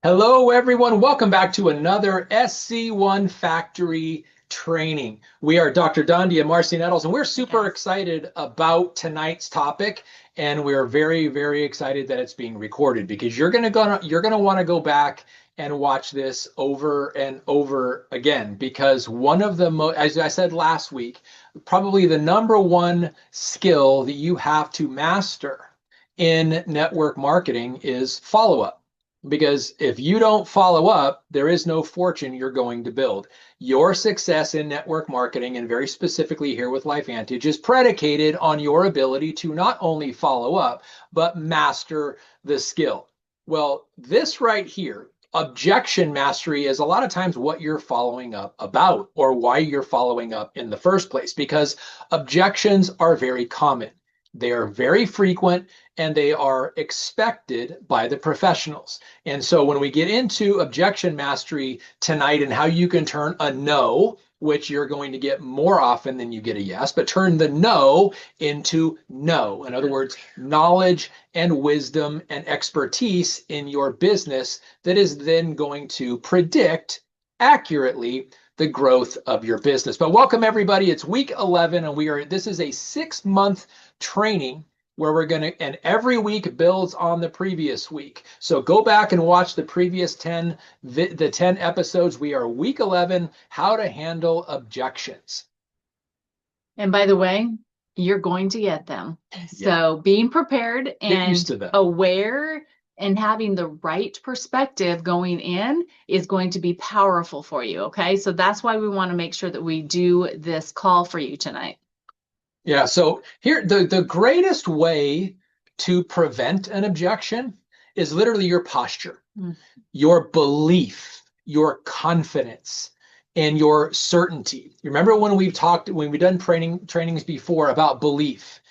Hello, everyone. Welcome back to another SC1 Factory training. We are Dr. Dondi and Marcy Nettles, and we're super Yes. excited about tonight's topic. And we're very, very excited that it's being recorded because you're gonna want to go back and watch this over and over again because one of the as I said last week, probably the number one skill that you have to master in network marketing is follow-up. Because if you don't follow up, there is no fortune you're going to build. Your success in network marketing, and very specifically here with LifeVantage, is predicated on your ability to not only follow up, but master the skill. Well, this right here, objection mastery, is a lot of times what you're following up about or why you're following up in the first place, because objections are very common. They are very frequent and they are expected by the professionals. And so when we get into objection mastery tonight and how you can turn a no, which you're going to get more often than you get a yes, but turn the no into no. In other words, knowledge and wisdom and expertise in your business that is then going to predict accurately the growth of your business. But welcome everybody. It's week 11 and this is a 6-month training where we're going to, and every week builds on the previous week. So go back and watch the previous 10 episodes. We are week 11, how to handle objections. And by the way, you're going to get them. So being prepared Get used to and them. aware and having the right perspective going in is going to be powerful for you. Okay. So that's why we want to make sure that we do this call for you tonight. Yeah, so here the greatest way to prevent an objection is literally your posture, your belief, your confidence, and your certainty. You remember when we've done trainings before about belief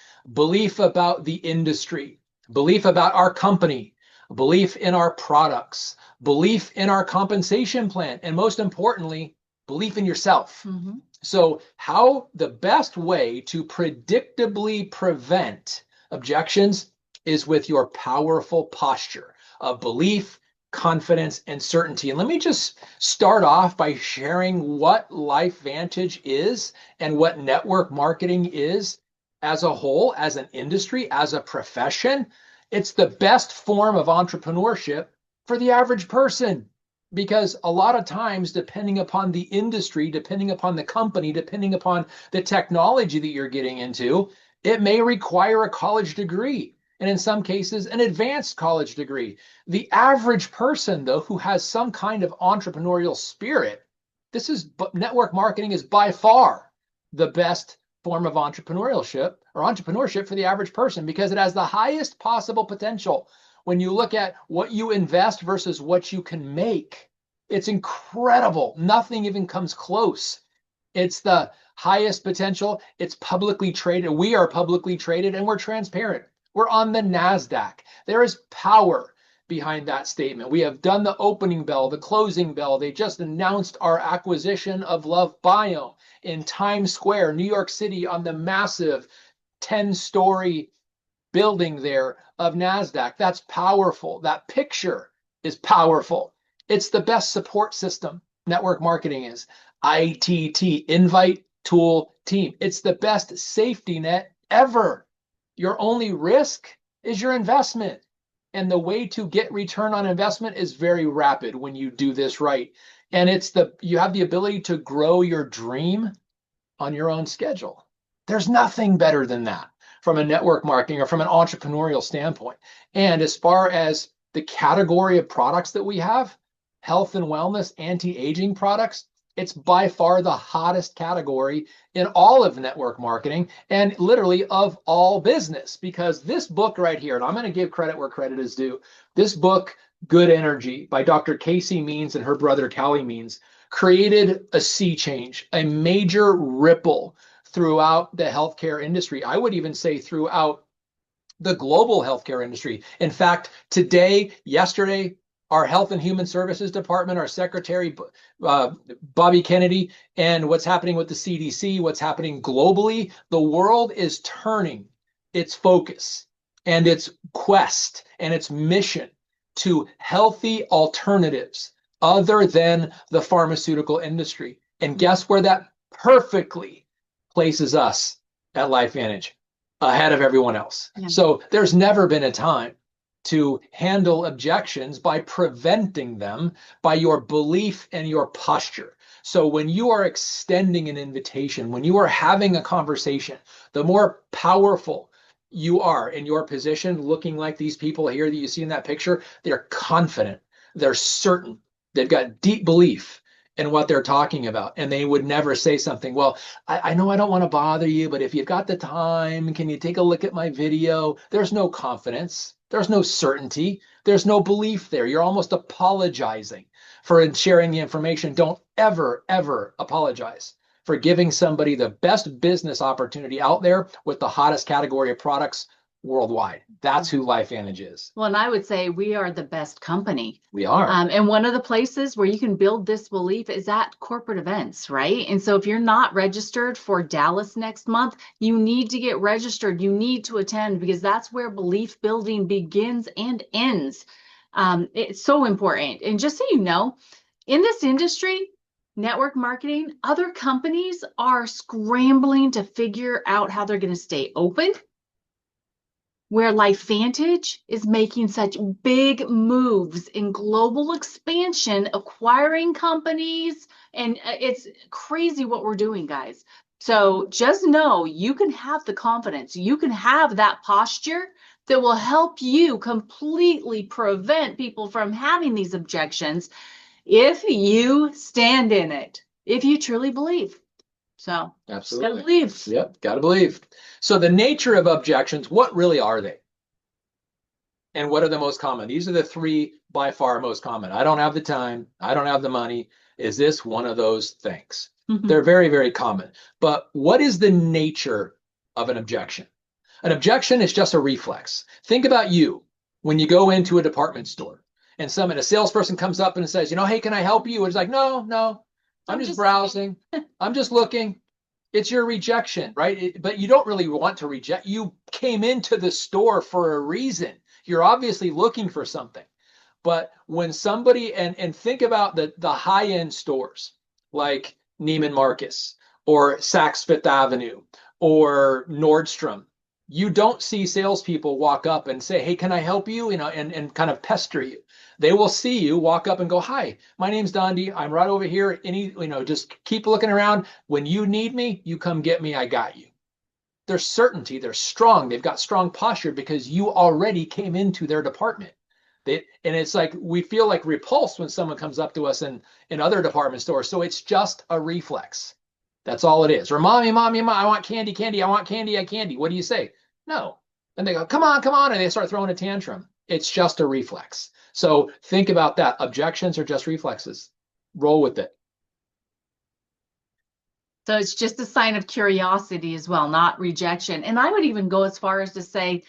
about the industry, belief about our company, belief in our products, belief in our compensation plan, and most importantly, belief in yourself. Mm-hmm. So, how the best way to predictably prevent objections is with your powerful posture of belief, confidence, and certainty. And let me just start off by sharing what LifeVantage is and what network marketing is as a whole, as an industry, as a profession. It's the best form of entrepreneurship for the average person. Because a lot of times, depending upon the industry, depending upon the company, depending upon the technology that you're getting into, it may require a college degree. And in some cases, an advanced college degree. The average person, though, who has some kind of entrepreneurial spirit, network marketing is by far the best form of entrepreneurship for the average person because it has the highest possible potential. When you look at what you invest versus what you can make, it's incredible. Nothing even comes close. It's the highest potential. It's publicly traded. We are publicly traded and we're transparent. We're on the NASDAQ. There is power behind that statement. We have done the opening bell, the closing bell. They just announced our acquisition of Love Biome in Times Square, New York City, on the massive 10-story building there of NASDAQ. That's powerful. That picture is powerful. It's the best support system network marketing is. ITT, Invite Tool Team. It's the best safety net ever. Your only risk is your investment. And the way to get return on investment is very rapid when you do this right. And you have the ability to grow your dream on your own schedule. There's nothing better than that from a network marketing or from an entrepreneurial standpoint. And as far as the category of products that we have, health and wellness, anti-aging products, it's by far the hottest category in all of network marketing and literally of all business. Because this book right here, and I'm going to give credit where credit is due, this book, Good Energy by Dr. Casey Means and her brother Callie Means, created a sea change, a major ripple throughout the healthcare industry. I would even say throughout the global healthcare industry. In fact, yesterday, our Health and Human Services Department, our Secretary, Bobby Kennedy, and what's happening with the CDC, what's happening globally, the world is turning its focus and its quest and its mission to healthy alternatives other than the pharmaceutical industry. And guess where that perfectly places us at LifeVantage, ahead of everyone else. Yeah. So there's never been a time to handle objections by preventing them by your belief and your posture. So when you are extending an invitation, when you are having a conversation, the more powerful you are in your position, looking like these people here that you see in that picture, they're confident, they're certain, they've got deep belief in what they're talking about. And they would never say something, well, I know I don't want to bother you, but if you've got the time, can you take a look at my video? There's no confidence. There's no certainty. There's no belief there. You're almost apologizing for sharing the information. Don't ever, ever apologize for giving somebody the best business opportunity out there with the hottest category of products worldwide. That's who LifeVantage is. Well, and I would say we are the best company. We are. And one of the places where you can build this belief is at corporate events, right? And so if you're not registered for Dallas next month, you need to get registered. You need to attend, because that's where belief building begins and ends. It's so important. And just so you know, in this industry, network marketing, other companies are scrambling to figure out how they're going to stay open, where LifeVantage is making such big moves in global expansion, acquiring companies, and it's crazy what we're doing, guys. So just know you can have the confidence, you can have that posture that will help you completely prevent people from having these objections if you stand in it, if you truly believe. So absolutely, gotta believe. Yep, gotta believe. So the nature of objections, what really are they? And what are the most common? These are the three by far most common. I don't have the time. I don't have the money. Is this one of those things? They're very, very common. But what is the nature of an objection? An objection is just a reflex. Think about you when you go into a department store and a salesperson comes up and says, hey, can I help you? It's like, no, I'm just browsing. I'm just looking. It's your rejection, right? But you don't really want to reject. You came into the store for a reason. You're obviously looking for something. But when somebody, and think about the high-end stores like Neiman Marcus or Saks Fifth Avenue or Nordstrom, you don't see salespeople walk up and say, hey, can I help you? And kind of pester you. They will see you walk up and go, hi, my name's Dondi. I'm right over here. Just keep looking around. When you need me, you come get me. I got you. There's certainty. They're strong. They've got strong posture because you already came into their department. And it's like we feel like repulsed when someone comes up to us in other department stores. So it's just a reflex. That's all it is. Or mommy, I want candy. I want candy. What do you say? No. And they go, come on. And they start throwing a tantrum. It's just a reflex. So think about that. Objections are just reflexes. Roll with it. So it's just a sign of curiosity as well, not rejection. And I would even go as far as to say,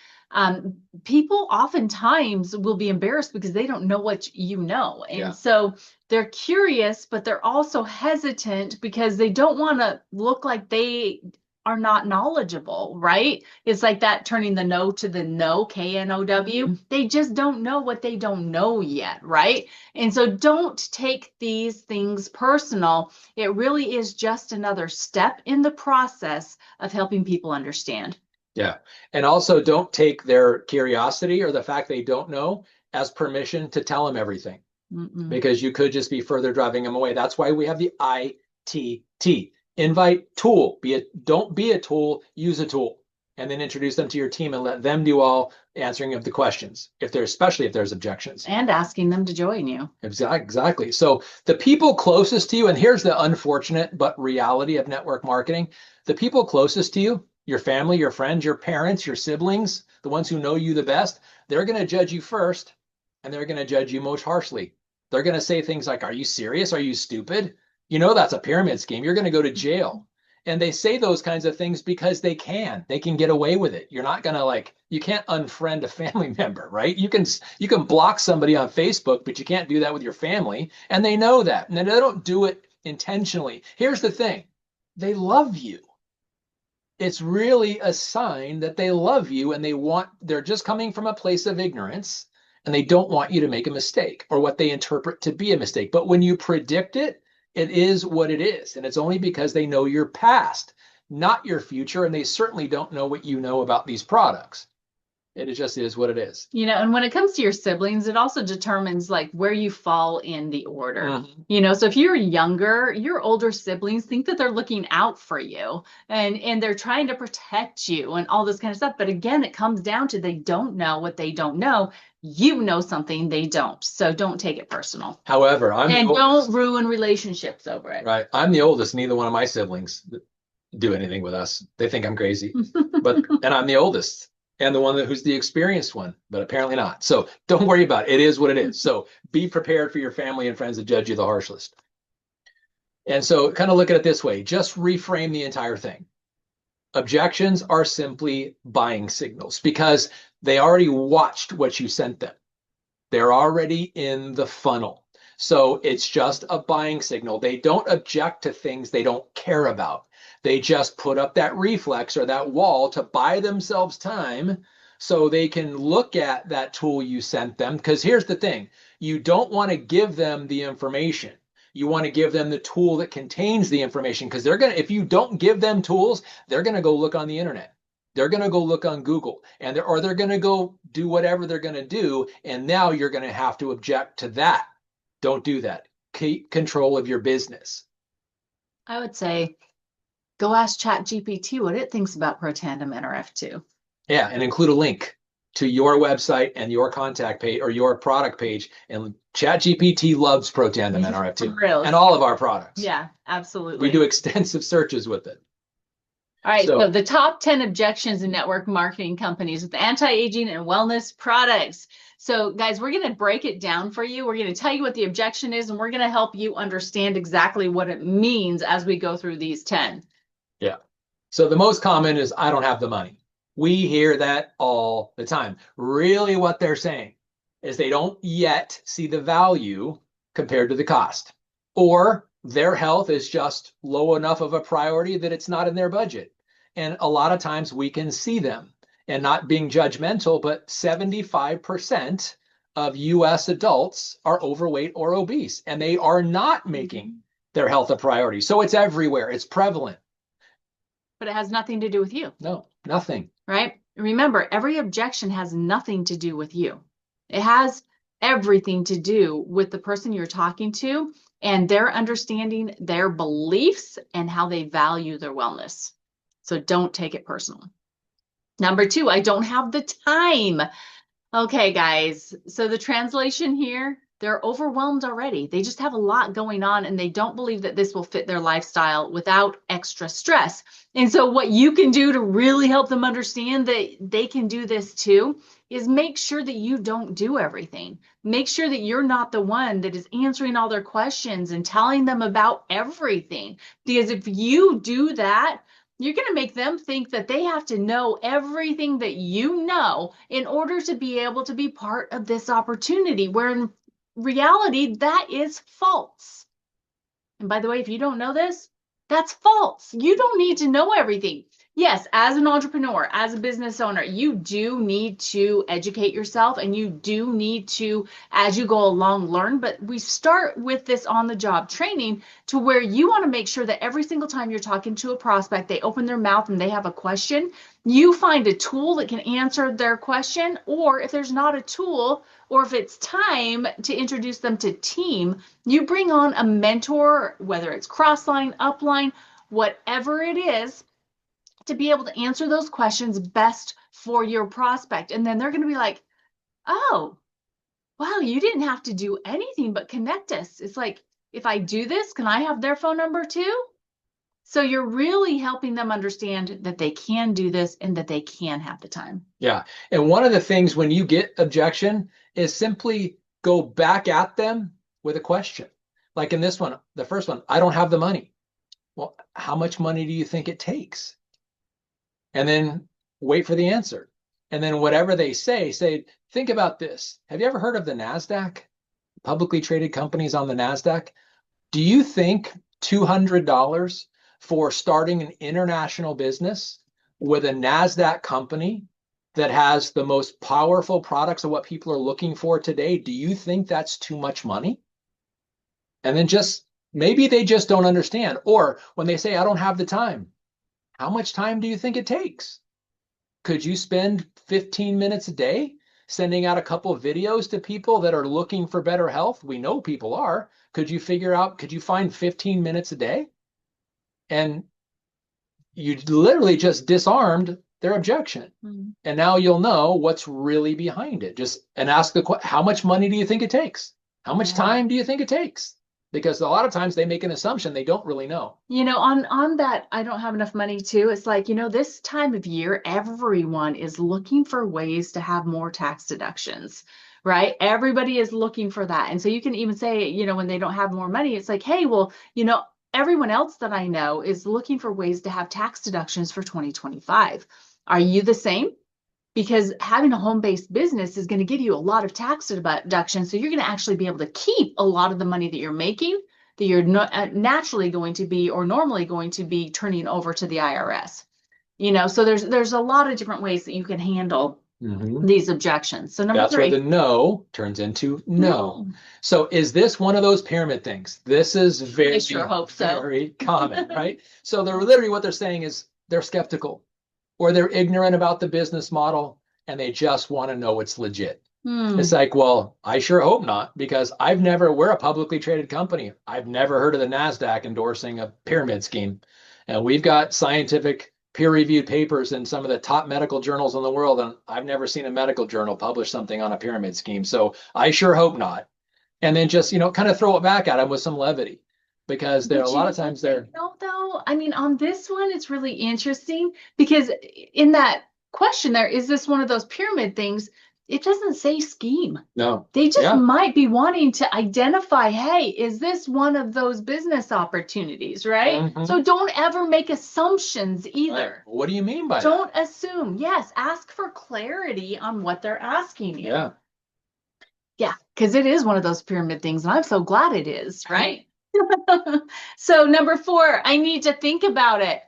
people oftentimes will be embarrassed because they don't know what you know. And so they're curious, but they're also hesitant because they don't want to look like they are not knowledgeable, right? It's like that turning the no to the no, K-N-O-W. They just don't know what they don't know yet, right? And so don't take these things personal. It really is just another step in the process of helping people understand. Yeah. And also don't take their curiosity or the fact they don't know as permission to tell them everything. Because you could just be further driving them away. That's why we have the ITT. Invite, tool. Don't be a tool, use a tool. And then introduce them to your team and let them do all answering of the questions, especially if there's objections. And asking them to join you. Exactly. So the people closest to you, and here's the unfortunate but reality of network marketing, the people closest to you, your family, your friends, your parents, your siblings, the ones who know you the best, they're going to judge you first, and they're going to judge you most harshly. They're going to say things like, are you serious? Are you stupid? That's a pyramid scheme. You're going to go to jail. And they say those kinds of things because they can get away with it. You're not going to you can't unfriend a family member, right? You can block somebody on Facebook, but you can't do that with your family. And they know that. And they don't do it intentionally. Here's the thing. They love you. It's really a sign that they love you and they're just coming from a place of ignorance and they don't want you to make a mistake or what they interpret to be a mistake. But when you predict it, it is what it is. And it's only because they know your past, not your future. And they certainly don't know what you know about these products. It just is what it is. You know, and when it comes to your siblings, it also determines like where you fall in the order. Mm-hmm. You know, so if you're younger, your older siblings think that they're looking out for you and they're trying to protect you and all this kind of stuff. But again, it comes down to they don't know what they don't know. You know something they don't. So don't take it personal. However, don't ruin relationships over it. Right. I'm the oldest. Neither one of my siblings do anything with us. They think I'm crazy. And I'm the oldest and the one who's the experienced one, but apparently not. So don't worry about it. It is what it is. So be prepared for your family and friends to judge you the harshest. And so kind of look at it this way. Just reframe the entire thing. Objections are simply buying signals because they already watched what you sent them. They're already in the funnel. So it's just a buying signal. They don't object to things they don't care about. They just put up that reflex or that wall to buy themselves time so they can look at that tool you sent them. Because here's the thing, you don't want to give them the information. You want to give them the tool that contains the information, because they're going to, if you don't give them tools, they're going to go look on the internet. They're going to go look on Google, and they're going to go do whatever they're going to do. And now you're going to have to object to that. Don't do that. Keep control of your business. I would say, go ask ChatGPT what it thinks about Protandem NRF2. Yeah, and include a link to your website and your contact page or your product page. And ChatGPT loves Protandem NRF2 Really? and all of our products. Yeah, absolutely. We do extensive searches with it. All right, so the top 10 objections in network marketing companies with anti-aging and wellness products. So guys, we're going to break it down for you. We're going to tell you what the objection is, and we're going to help you understand exactly what it means as we go through these 10. Yeah. So the most common is, I don't have the money. We hear that all the time. Really what they're saying is they don't yet see the value compared to the cost, or their health is just low enough of a priority that it's not in their budget. And a lot of times we can see them, and not being judgmental, but 75% of US adults are overweight or obese, and they are not making their health a priority. So it's everywhere. It's prevalent. But it has nothing to do with you. No, nothing. Right? Remember, every objection has nothing to do with you. It has everything to do with the person you're talking to and their understanding their beliefs and how they value their wellness. So don't take it personal. Number 2, I don't have the time. Okay, guys. So the translation here, they're overwhelmed already. They just have a lot going on and they don't believe that this will fit their lifestyle without extra stress. And so what you can do to really help them understand that they can do this too is make sure that you don't do everything. Make sure that you're not the one that is answering all their questions and telling them about everything. Because if you do that, you're going to make them think that they have to know everything that you know in order to be able to be part of this opportunity, where in reality, that is false. And by the way, if you don't know this, that's false. You don't need to know everything. Yes, as an entrepreneur, as a business owner, you do need to educate yourself and you do need to, as you go along, learn. But we start with this on-the-job training to where you want to make sure that every single time you're talking to a prospect, they open their mouth and they have a question, you find a tool that can answer their question. Or if there's not a tool, or if it's time to introduce them to team, you bring on a mentor, whether it's crossline, upline, whatever it is, to be able to answer those questions best for your prospect. And then they're going to be like, oh, wow, you didn't have to do anything but connect us. It's like, if I do this, can I have their phone number too? So you're really helping them understand that they can do this and that they can have the time. Yeah. And one of the things when you get objection is simply go back at them with a question. Like in this one, the first one, I don't have the money. Well, how much money do you think it takes? And then wait for the answer. And then whatever they say, think about this. Have you ever heard of the NASDAQ? Publicly traded companies on the NASDAQ? Do you think $200 for starting an international business with a NASDAQ company that has the most powerful products of what people are looking for today, do you think that's too much money? And then just maybe they just don't understand. Or when they say, I don't have the time, how much time do you think it takes? Could you spend 15 minutes a day sending out a couple of videos to people that are looking for better health? We know people are. Could you find 15 minutes a day? And you literally just disarmed their objection. Mm-hmm. And now you'll know what's really behind it. And ask the question, how much money do you think it takes? How much time do you think it takes? Because a lot of times they make an assumption they don't really know. On that, I don't have enough money too. It's like, this time of year, everyone is looking for ways to have more tax deductions, right? Everybody is looking for that. And so you can even say, when they don't have more money, it's like, hey, well, everyone else that I know is looking for ways to have tax deductions for 2025. Are you the same? Because having a home-based business is going to give you a lot of tax deductions. So you're going to actually be able to keep a lot of the money that you're making, that you're naturally going to be or normally going to be turning over to the IRS. So there's a lot of different ways that you can handle these objections. So that's 3. Where the no turns into no. So is this one of those pyramid things? This is very, very common, right? So they're literally what they're saying is they're skeptical, or they're ignorant about the business model, and they just want to know it's legit. It's like, well, I sure hope not, because we're a publicly traded company. I've never heard of the NASDAQ endorsing a pyramid scheme. And we've got scientific peer-reviewed papers in some of the top medical journals in the world, and I've never seen a medical journal publish something on a pyramid scheme. So I sure hope not. And then just, kind of throw it back at them with some levity. Because there are a lot of times they're though. I mean, on this one, it's really interesting because in that question there, is this one of those pyramid things? It doesn't say scheme. No. They just might be wanting to identify, hey, is this one of those business opportunities, right? Mm-hmm. So don't ever make assumptions either. What do you mean by that? Don't assume. Yes, ask for clarity on what they're asking you. Yeah. Yeah, because it is one of those pyramid things, and I'm so glad it is, right? So number 4, I need to think about it.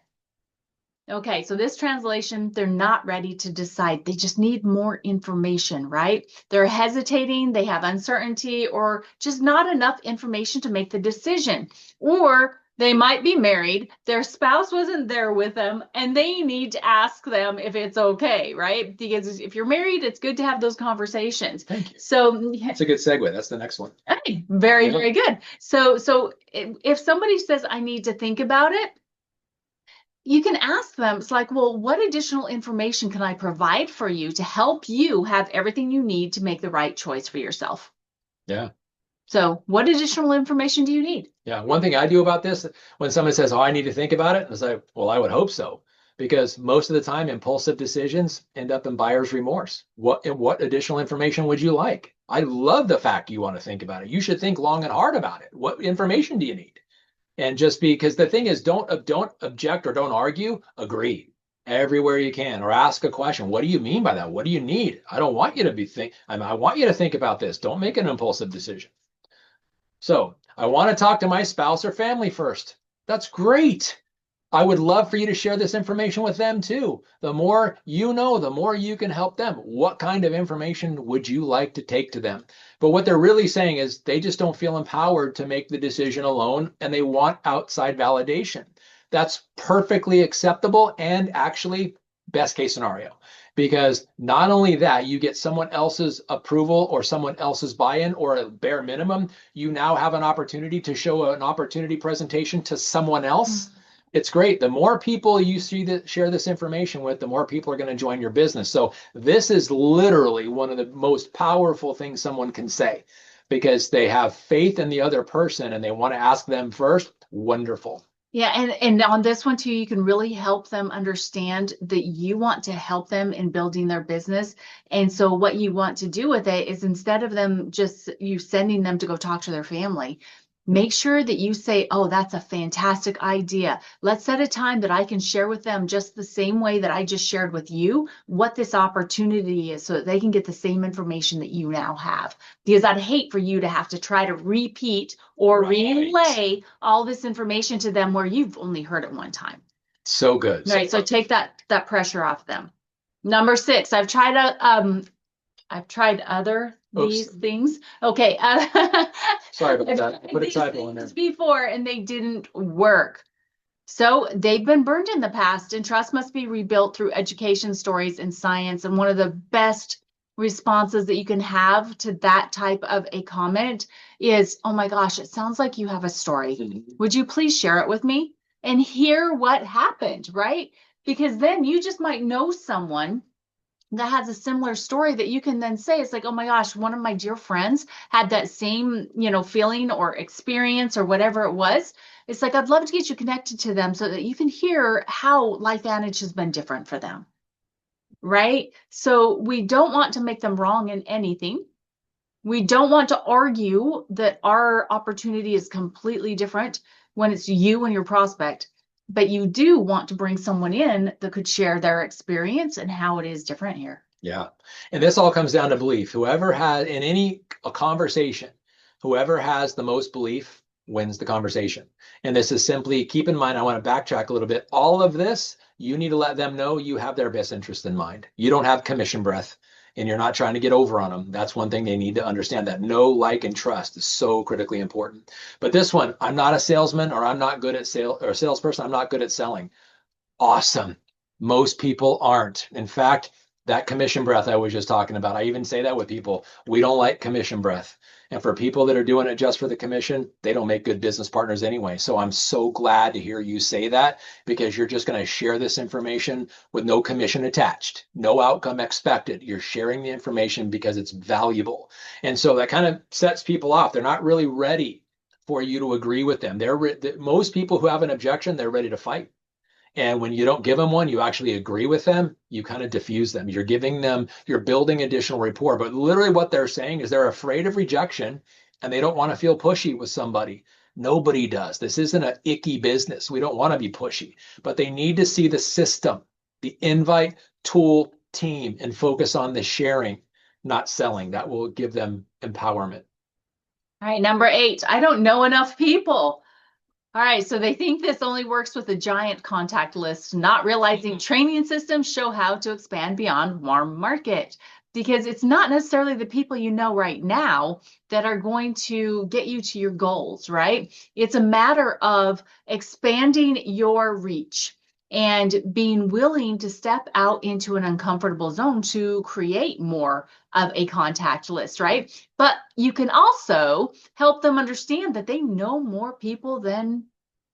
Okay, so this translation, they're not ready to decide. They just need more information, right? They're hesitating, they have uncertainty, or just not enough information to make the decision. Or they might be married, their spouse wasn't there with them, and they need to ask them if it's okay, right? Because if you're married, it's good to have those conversations. Thank you. So that's a good segue. That's the next one. Hey, very, very good. So if somebody says, I need to think about it, you can ask them, it's like, well, what additional information can I provide for you to help you have everything you need to make the right choice for yourself? Yeah. So what additional information do you need? Yeah. One thing I do about this, when someone says, I need to think about it, it's like, well, I would hope so. Because most of the time, impulsive decisions end up in buyer's remorse. What additional information would you like? I love the fact you want to think about it. You should think long and hard about it. What information do you need? And just because the thing is, don't object or don't argue, agree everywhere you can, or ask a question. What do you mean by that? What do you need? I don't want you to I want you to think about this. Don't make an impulsive decision. So I want to talk to my spouse or family first. That's great. I would love for you to share this information with them too. The more you know, the more you can help them. What kind of information would you like to take to them? But what they're really saying is they just don't feel empowered to make the decision alone, and they want outside validation. That's perfectly acceptable and actually best case scenario, because not only that, you get someone else's approval or someone else's buy-in, or a bare minimum, you now have an opportunity to show an opportunity presentation to someone else. It's great. The more people you see that share this information with, the more people are going to join your business. So this is literally one of the most powerful things someone can say, because they have faith in the other person and they want to ask them first. Wonderful. Yeah, and on this one too, you can really help them understand that you want to help them in building their business. And so what you want to do with it is, instead of them just you sending them to go talk to their family, make sure that you say, oh, that's a fantastic idea. Let's set a time that I can share with them, just the same way that I just shared with you, what this opportunity is, so that they can get the same information that you now have. Because I'd hate for you to have to try to repeat or relay all this information to them where you've only heard it one time. So good. Right. So take that pressure off them. Number 6, I've tried these Oops, things. Okay. sorry about I've that. I tried put a these typo in there. things before and they didn't work. So they've been burned in the past, and trust must be rebuilt through education, stories, and science. And one of the best responses that you can have to that type of a comment is, oh my gosh, it sounds like you have a story. Would you please share it with me and hear what happened, right? Because then you just might know someone that has a similar story that you can then say, it's like, oh my gosh, one of my dear friends had that same, feeling or experience or whatever it was. It's like, I'd love to get you connected to them so that you can hear how LifeVantage has been different for them. Right? So we don't want to make them wrong in anything. We don't want to argue that our opportunity is completely different when it's you and your prospect, but you do want to bring someone in that could share their experience and how it is different here. Yeah. And this all comes down to belief. Whoever has in a conversation, whoever has the most belief wins the conversation. And this is simply keep in mind, I want to backtrack a little bit. All of this, you need to let them know you have their best interest in mind. You don't have commission breath and you're not trying to get over on them. That's one thing they need to understand, that know, like, and trust is so critically important. But this one, I'm not a salesman, or I'm not good at sale, or a salesperson, I'm not good at selling. Awesome. Most people aren't. In fact, that commission breath I was just talking about, I even say that with people. We don't like commission breath. And for people that are doing it just for the commission, they don't make good business partners anyway. So I'm so glad to hear you say that, because you're just going to share this information with no commission attached, no outcome expected. You're sharing the information because it's valuable. And so that kind of sets people off. They're not really ready for you to agree with them. Most people who have an objection, they're ready to fight. And when you don't give them one, you actually agree with them, you kind of diffuse them. You're building additional rapport. But literally what they're saying is they're afraid of rejection and they don't want to feel pushy with somebody. Nobody does. This isn't an icky business. We don't want to be pushy, but they need to see the system, the invite, tool, team, and focus on the sharing, not selling. That will give them empowerment. All right, number 8, I don't know enough people. All right, so they think this only works with a giant contact list, not realizing training systems show how to expand beyond warm market, because it's not necessarily the people you know right now that are going to get you to your goals, right? It's a matter of expanding your reach and being willing to step out into an uncomfortable zone to create more of a contact list, right? But you can also help them understand that they know more people than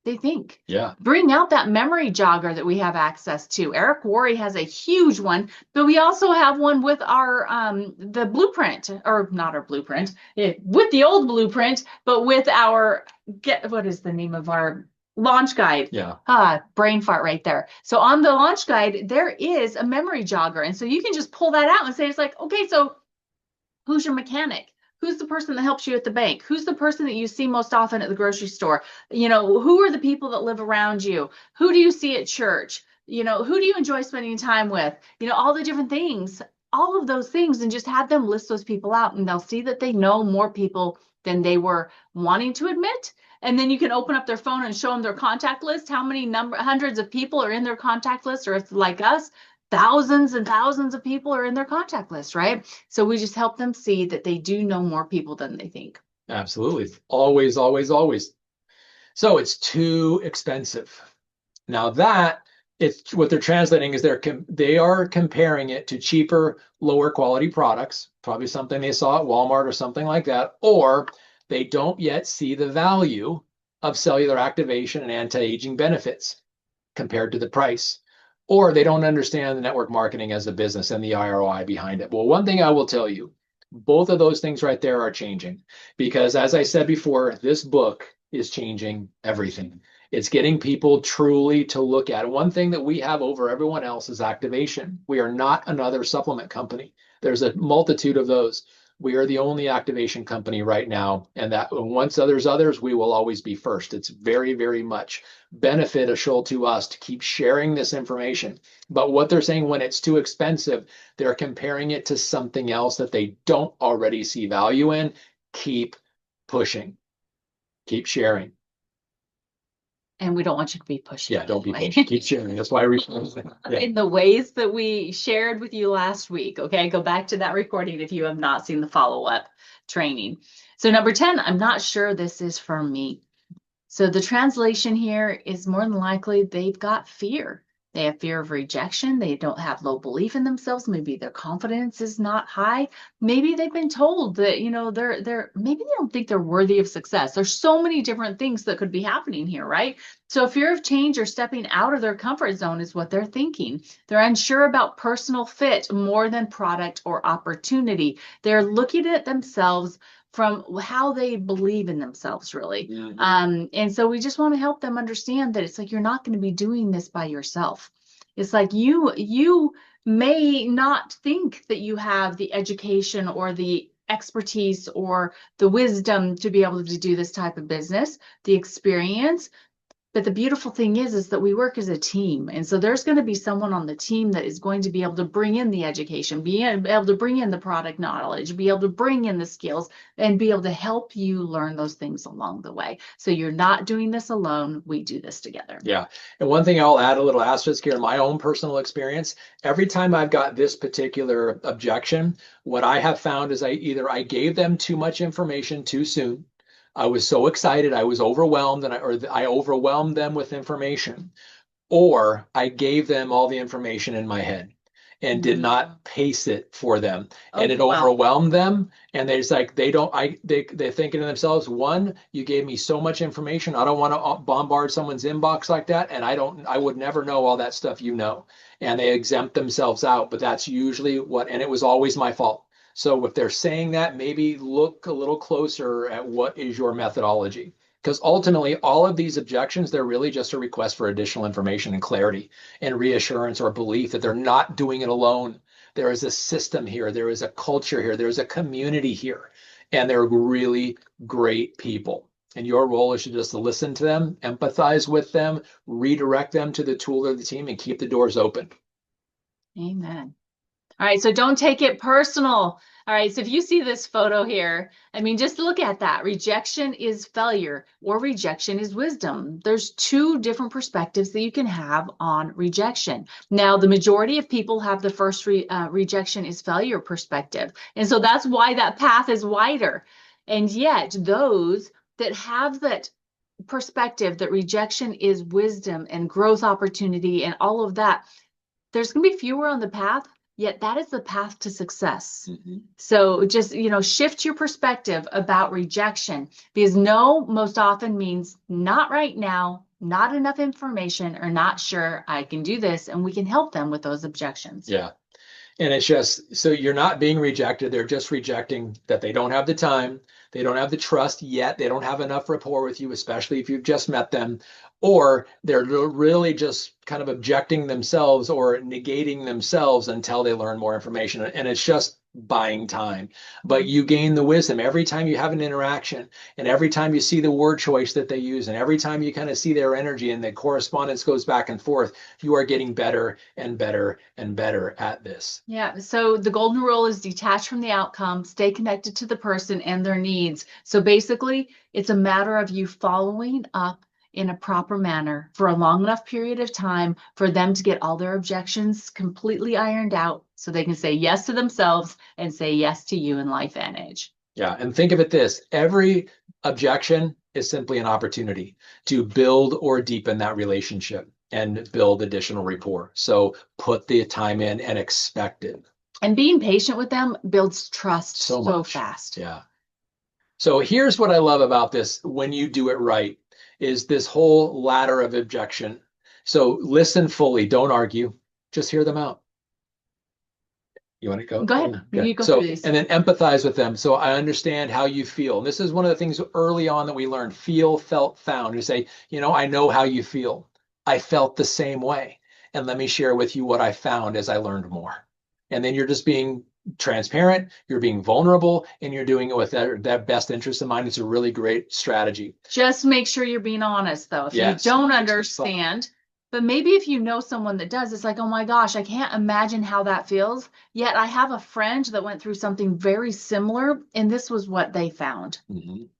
they think. Yeah. Bring out that memory jogger that we have access to. Eric Worre has a huge one, but we also have one with our the blueprint, or not our blueprint, with the old blueprint, but with our what is the name of our launch guide? Yeah. Brain fart right there. So on the launch guide, there is a memory jogger. And so you can just pull that out and say, it's like, okay, so who's your mechanic? Who's the person that helps you at the bank? Who's the person that you see most often at the grocery store? Who are the people that live around you? Who do you see at church? Who do you enjoy spending time with? All the different things, all of those things, and just have them list those people out, and they'll see that they know more people than they were wanting to admit. And then you can open up their phone and show them their contact list, how many hundreds of people are in their contact list, or if like us, thousands and thousands of people are in their contact list, right? So we just help them see that they do know more people than they think. Absolutely. Always, always, always. So it's too expensive. Now that it's what they're translating is they are comparing it to cheaper, lower quality products, probably something they saw at Walmart or something like that, or they don't yet see the value of cellular activation and anti-aging benefits compared to the price, or they don't understand the network marketing as a business and the ROI behind it. Well, one thing I will tell you, both of those things right there are changing, because as I said before, this book is changing everything. It's getting people truly to look at it. One thing that we have over everyone else is activation. We are not another supplement company. There's a multitude of those. We are the only activation company right now. And that once others, we will always be first. It's very, very much beneficial to us to keep sharing this information. But what they're saying, when it's too expensive, they're comparing it to something else that they don't already see value in. Keep pushing, keep sharing. And we don't want you to be pushy. Yeah, don't be anyway. pushy. Keep sharing. That's why yeah. In the ways that we shared with you last week. Okay, go back to that recording if you have not seen the follow-up training. So number 10, I'm not sure this is for me. So the translation here is more than likely they've got fear. They have fear of rejection. They don't have low belief in themselves. Maybe their confidence is not high. Maybe they've been told that, maybe they don't think they're worthy of success. There's so many different things that could be happening here, right? So fear of change or stepping out of their comfort zone is what they're thinking. They're unsure about personal fit more than product or opportunity. They're looking at themselves from how they believe in themselves, really. Mm-hmm. And so we just want to help them understand that it's like, you're not going to be doing this by yourself. It's like you may not think that you have the education or the expertise or the wisdom to be able to do this type of business, the experience. But the beautiful thing is that we work as a team. And so there's going to be someone on the team that is going to be able to bring in the education, be able to bring in the product knowledge, be able to bring in the skills, and be able to help you learn those things along the way. So you're not doing this alone. We do this together. Yeah. And one thing I'll add a little asterisk here in my own personal experience, every time I've got this particular objection, what I have found is I gave them too much information too soon. I was so excited, I was overwhelmed, and I overwhelmed them with information, or I gave them all the information in my head and did not pace it for them, and it overwhelmed them. And they're just like, they're thinking to themselves, one, you gave me so much information, I don't want to bombard someone's inbox like that, and I would never know all that stuff, and they exempt themselves out. But that's usually and it was always my fault. So if they're saying that, maybe look a little closer at what is your methodology. Because ultimately, all of these objections, they're really just a request for additional information and clarity and reassurance or belief that they're not doing it alone. There is a system here. There is a culture here. There's a community here. And they're really great people. And your role is to just listen to them, empathize with them, redirect them to the tool of the team, and keep the doors open. Amen. All right, so don't take it personal. All right, so if you see this photo here, I mean, just look at that. Rejection is failure or rejection is wisdom. There's two different perspectives that you can have on rejection. Now, the majority of people have the first rejection is failure perspective. And so that's why that path is wider. And yet those that have that perspective that rejection is wisdom and growth opportunity and all of that, there's going to be fewer on the path. Yet that is the path to success. Mm-hmm. So just, shift your perspective about rejection, because no most often means not right now, not enough information, or not sure I can do this. And we can help them with those objections. Yeah. And it's just, so you're not being rejected. They're just rejecting that they don't have the time. They don't have the trust yet. They don't have enough rapport with you, especially if you've just met them, or they're really just kind of objecting themselves or negating themselves until they learn more information. And it's just buying time. But you gain the wisdom every time you have an interaction, and every time you see the word choice that they use, and every time you kind of see their energy and the correspondence goes back and forth, you are getting better and better and better at this. Yeah. So the golden rule is detach from the outcome, stay connected to the person and their needs. So basically, it's a matter of you following up in a proper manner for a long enough period of time for them to get all their objections completely ironed out so they can say yes to themselves and say yes to you in life and age. Yeah. And think of it this, every objection is simply an opportunity to build or deepen that relationship and build additional rapport. So put the time in and expect it. And being patient with them builds trust so fast. Yeah. So here's what I love about this when you do it right, is this whole ladder of objection. So listen fully, don't argue, just hear them out. You want to go? Go ahead. Okay. You go through these. And then empathize with them. So I understand how you feel. And this is one of the things early on that we learned: feel, felt, found. You say, I know how you feel. I felt the same way. And let me share with you what I found as I learned more. And then you're just being transparent, you're being vulnerable, and you're doing it with that best interest in mind. It's a really great strategy. Just make sure you're being honest, though. If you don't understand, but maybe if you know someone that does, it's like, oh my gosh, I can't imagine how that feels. Yet I have a friend that went through something very similar, and this was what they found,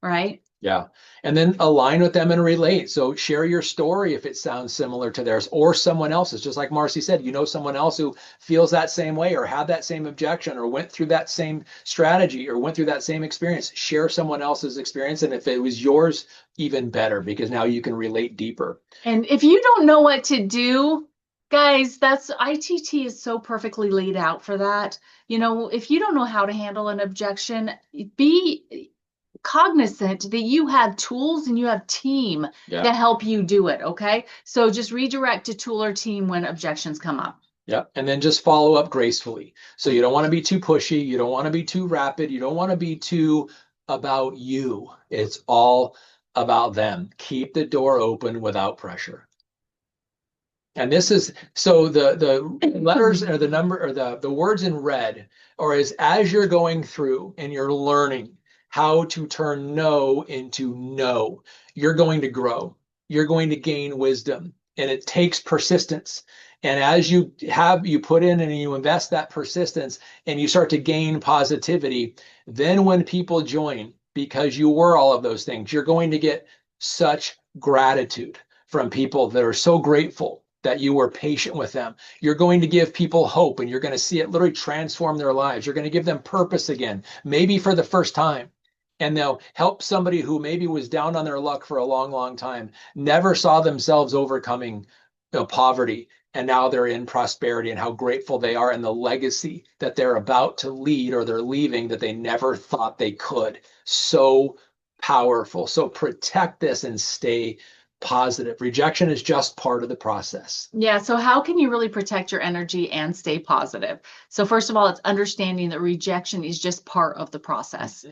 right? Yeah. And then align with them and relate. So share your story if it sounds similar to theirs or someone else's. Just like Marcy said, you know, someone else who feels that same way or had that same objection or went through that same strategy or went through that same experience. Share someone else's experience. And if it was yours, even better, because now you can relate deeper. And if you don't know what to do, guys, that's ITT is so perfectly laid out for that. You know, if you don't know how to handle an objection, be cognizant that you have tools and you have team Yeah. to help you do it. Okay. So just redirect to tool or team when objections come up. Yeah. And then just follow up gracefully. So you don't want to be too pushy. You don't want to be too rapid. You don't want to be too about you. It's all about them. Keep the door open without pressure. And this is so the letters or the number or the words in red, or as you're going through and you're learning how to turn no into no, you're going to grow. You're going to gain wisdom, and it takes persistence. And as you put in and you invest that persistence and you start to gain positivity, then when people join, because you were all of those things, you're going to get such gratitude from people that are so grateful that you were patient with them. You're going to give people hope, and you're going to see it literally transform their lives. You're going to give them purpose again, maybe for the first time. And they'll help somebody who maybe was down on their luck for a long, long time, never saw themselves overcoming poverty, and now they're in prosperity, and how grateful they are, and the legacy that they're about to lead or they're leaving that they never thought they could. So powerful. So protect this and stay positive. Rejection is just part of the process. Yeah. So how can you really protect your energy and stay positive? So first of all, it's understanding that rejection is just part of the process.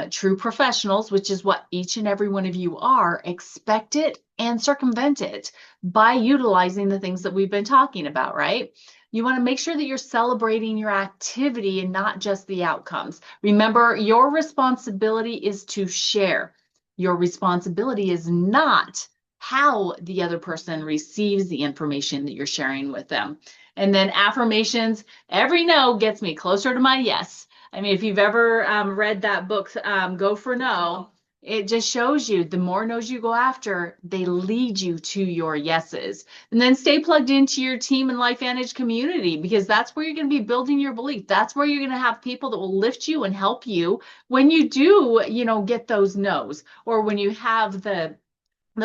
True professionals, which is what each and every one of you are, expect it and circumvent it by utilizing the things that we've been talking about, right? You want to make sure that you're celebrating your activity and not just the outcomes. Remember, your responsibility is to share. Your responsibility is not how the other person receives the information that you're sharing with them. And then affirmations, every no gets me closer to my yes. I mean, if you've ever read that book, Go for No, it just shows you the more no's you go after, they lead you to your yeses. And then stay plugged into your team and LifeVantage community, because that's where you're going to be building your belief. That's where you're going to have people that will lift you and help you when you do, get those no's, or when you have the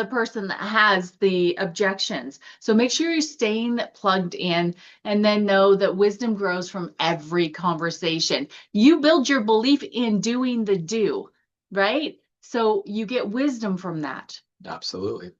person that has the objections. So make sure you're staying plugged in, and then know that wisdom grows from every conversation. You build your belief in doing the do, right? So you get wisdom from that. Absolutely.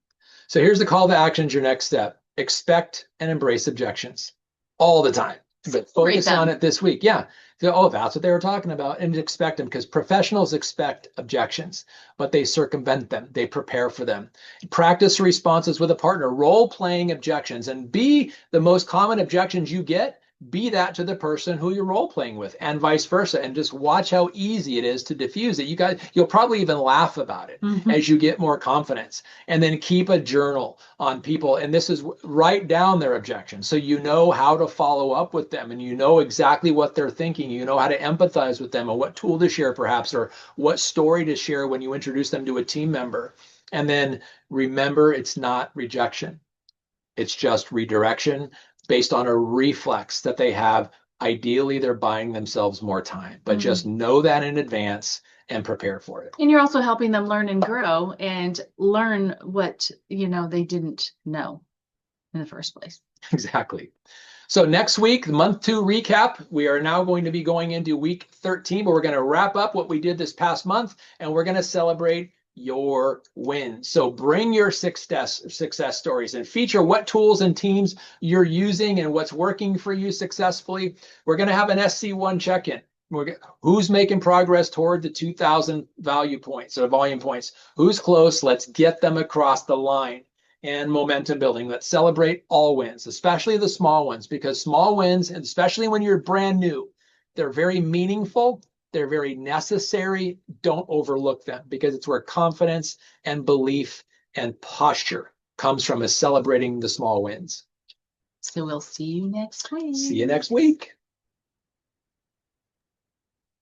So here's the call to action, your next step. Expect and embrace objections all the time, but focus on it this week. Yeah. So, oh, that's what they were talking about, and expect them, because professionals expect objections, but they circumvent them. They prepare for them. Practice responses with a partner, role-playing objections, and be the most common objections you get, be that to the person who you're role-playing with, and vice versa. And just watch how easy it is to diffuse it. You'll probably even laugh about it as you get more confidence. And then keep a journal on people. And this is write down their objections, so you know how to follow up with them, and you know exactly what they're thinking. You know how to empathize with them, and what tool to share perhaps, or what story to share when you introduce them to a team member. And then remember, it's not rejection. It's just redirection based on a reflex that they have. Ideally, they're buying themselves more time, but just know that in advance and prepare for it. And you're also helping them learn and grow and learn what, they didn't know in the first place. Exactly. So next week, month 2 recap, we are now going to be going into week 13, but we're going to wrap up what we did this past month, and we're going to celebrate your wins. So bring your success stories and feature what tools and teams you're using and what's working for you successfully. We're going to have an SC1 check-in. Who's making progress toward the 2,000 value points or volume points? Who's close? Let's get them across the line. And momentum building. Let's celebrate all wins, especially the small ones, because small wins, and especially when you're brand new, they're very meaningful. They're very necessary. Don't overlook them, because it's where confidence and belief and posture comes from, is celebrating the small wins. So we'll see you next week. See you next week.